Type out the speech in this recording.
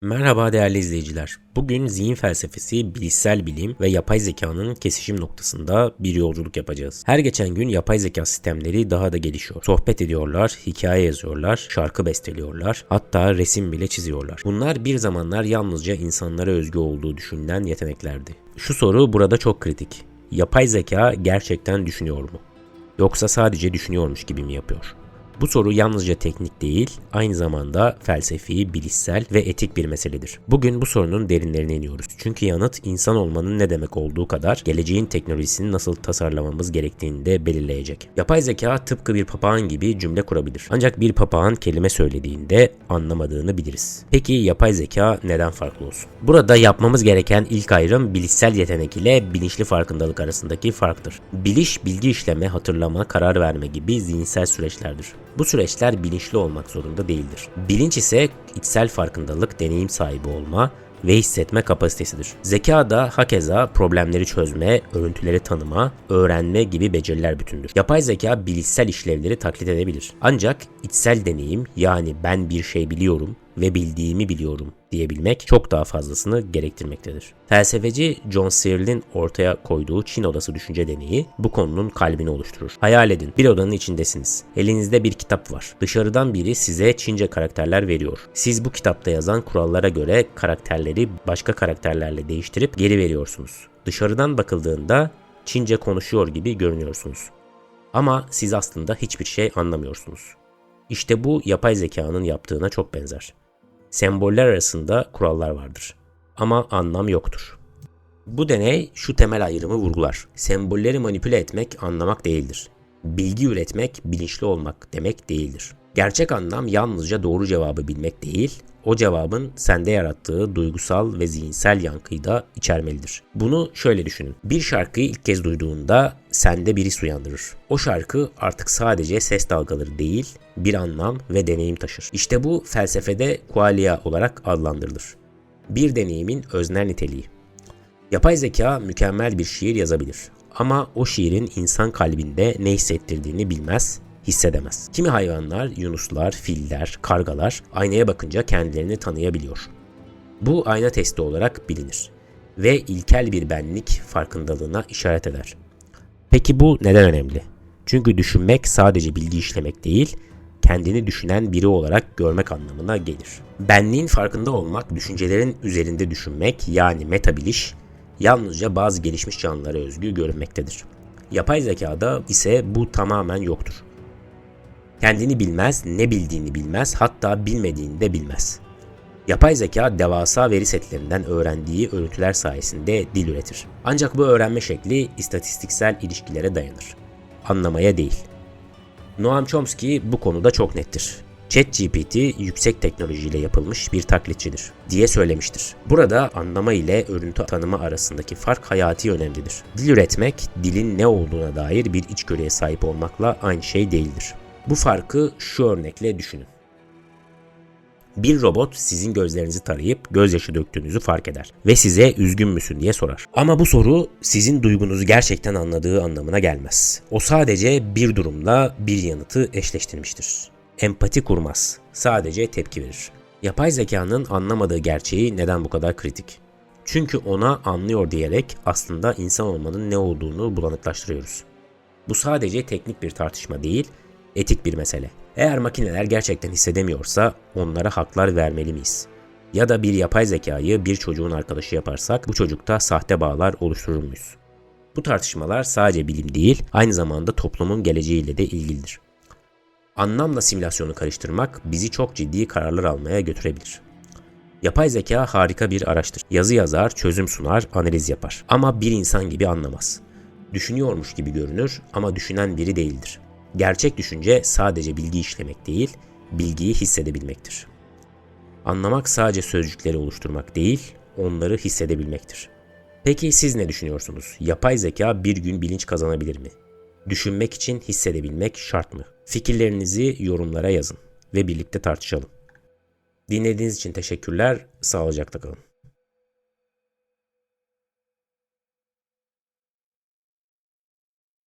Merhaba değerli izleyiciler. Bugün zihin felsefesi, bilişsel bilim ve yapay zekanın kesişim noktasında bir yolculuk yapacağız. Her geçen gün yapay zeka sistemleri daha da gelişiyor. Sohbet ediyorlar, hikaye yazıyorlar, şarkı besteliyorlar, hatta resim bile çiziyorlar. Bunlar bir zamanlar yalnızca insanlara özgü olduğu düşünülen yeteneklerdi. Şu soru burada çok kritik. Yapay zeka gerçekten düşünüyor mu? Yoksa sadece düşünüyormuş gibi mi yapıyor? Bu soru yalnızca teknik değil, aynı zamanda felsefi, bilişsel ve etik bir meseledir. Bugün bu sorunun derinlerine iniyoruz. Çünkü yanıt insan olmanın ne demek olduğu kadar geleceğin teknolojisini nasıl tasarlamamız gerektiğini de belirleyecek. Yapay zeka tıpkı bir papağan gibi cümle kurabilir. Ancak bir papağan kelime söylediğinde anlamadığını biliriz. Peki yapay zeka neden farklı olsun? Burada yapmamız gereken ilk ayrım bilişsel yetenek ile bilinçli farkındalık arasındaki farktır. Biliş, bilgi işleme, hatırlama, karar verme gibi zihinsel süreçlerdir. Bu süreçler bilinçli olmak zorunda değildir. Bilinç ise içsel farkındalık, deneyim sahibi olma ve hissetme kapasitesidir. Zeka da hakeza problemleri çözme, örüntüleri tanıma, öğrenme gibi beceriler bütündür. Yapay zeka bilişsel işlevleri taklit edebilir. Ancak içsel deneyim, yani ben bir şey biliyorum ve bildiğimi biliyorum diyebilmek çok daha fazlasını gerektirmektedir. Felsefeci John Searle'in ortaya koyduğu Çin odası düşünce deneyi bu konunun kalbini oluşturur. Hayal edin, bir odanın içindesiniz. Elinizde bir kitap var. Dışarıdan biri size Çince karakterler veriyor. Siz bu kitapta yazan kurallara göre karakterleri başka karakterlerle değiştirip geri veriyorsunuz. Dışarıdan bakıldığında Çince konuşuyor gibi görünüyorsunuz. Ama siz aslında hiçbir şey anlamıyorsunuz. İşte bu yapay zekanın yaptığına çok benzer. Semboller arasında kurallar vardır ama anlam yoktur. Bu deney şu temel ayrımı vurgular. Sembolleri manipüle etmek anlamak değildir. Bilgi üretmek bilinçli olmak demek değildir. Gerçek anlam yalnızca doğru cevabı bilmek değil, o cevabın sende yarattığı duygusal ve zihinsel yankıyı da içermelidir. Bunu şöyle düşünün. Bir şarkıyı ilk kez duyduğunda sende bir his uyandırır. O şarkı artık sadece ses dalgaları değil, bir anlam ve deneyim taşır. İşte bu felsefede qualia olarak adlandırılır. Bir deneyimin öznel niteliği. Yapay zeka mükemmel bir şiir yazabilir. Ama o şiirin insan kalbinde ne hissettirdiğini bilmez, hissedemez. Kimi hayvanlar, yunuslar, filler, kargalar aynaya bakınca kendilerini tanıyabiliyor. Bu ayna testi olarak bilinir ve ilkel bir benlik farkındalığına işaret eder. Peki bu neden önemli? Çünkü düşünmek sadece bilgi işlemek değil, kendini düşünen biri olarak görmek anlamına gelir. Benliğin farkında olmak, düşüncelerin üzerinde düşünmek, yani metabiliş, yalnızca bazı gelişmiş canlılara özgü görünmektedir. Yapay zekada ise bu tamamen yoktur. Kendini bilmez, ne bildiğini bilmez, hatta bilmediğini de bilmez. Yapay zeka devasa veri setlerinden öğrendiği örüntüler sayesinde dil üretir. Ancak bu öğrenme şekli istatistiksel ilişkilere dayanır. Anlamaya değil. Noam Chomsky bu konuda çok nettir. ChatGPT yüksek teknolojiyle yapılmış bir taklitçidir diye söylemiştir. Burada anlama ile örüntü tanıma arasındaki fark hayati önemlidir. Dil üretmek, dilin ne olduğuna dair bir içgörüye sahip olmakla aynı şey değildir. Bu farkı şu örnekle düşünün. Bir robot sizin gözlerinizi tarayıp gözyaşı döktüğünüzü fark eder ve size üzgün müsün diye sorar. Ama bu soru sizin duygunuzu gerçekten anladığı anlamına gelmez. O sadece bir durumla bir yanıtı eşleştirmiştir. Empati kurmaz, sadece tepki verir. Yapay zekanın anlamadığı gerçeği neden bu kadar kritik? Çünkü ona anlıyor diyerek aslında insan olmanın ne olduğunu bulanıklaştırıyoruz. Bu sadece teknik bir tartışma değil, etik bir mesele. Eğer makineler gerçekten hissedemiyorsa onlara haklar vermeli miyiz? Ya da bir yapay zekayı bir çocuğun arkadaşı yaparsak bu çocukta sahte bağlar oluşturur muyuz? Bu tartışmalar sadece bilim değil, aynı zamanda toplumun geleceğiyle de ilgilidir. Anlamla simülasyonu karıştırmak bizi çok ciddi kararlar almaya götürebilir. Yapay zeka harika bir araçtır. Yazı yazar, çözüm sunar, analiz yapar. Ama bir insan gibi anlamaz. Düşünüyormuş gibi görünür ama düşünen biri değildir. Gerçek düşünce sadece bilgi işlemek değil, bilgiyi hissedebilmektir. Anlamak sadece sözcükleri oluşturmak değil, onları hissedebilmektir. Peki siz ne düşünüyorsunuz? Yapay zeka bir gün bilinç kazanabilir mi? Düşünmek için hissedebilmek şart mı? Fikirlerinizi yorumlara yazın ve birlikte tartışalım. Dinlediğiniz için teşekkürler, sağlıcakla kalın.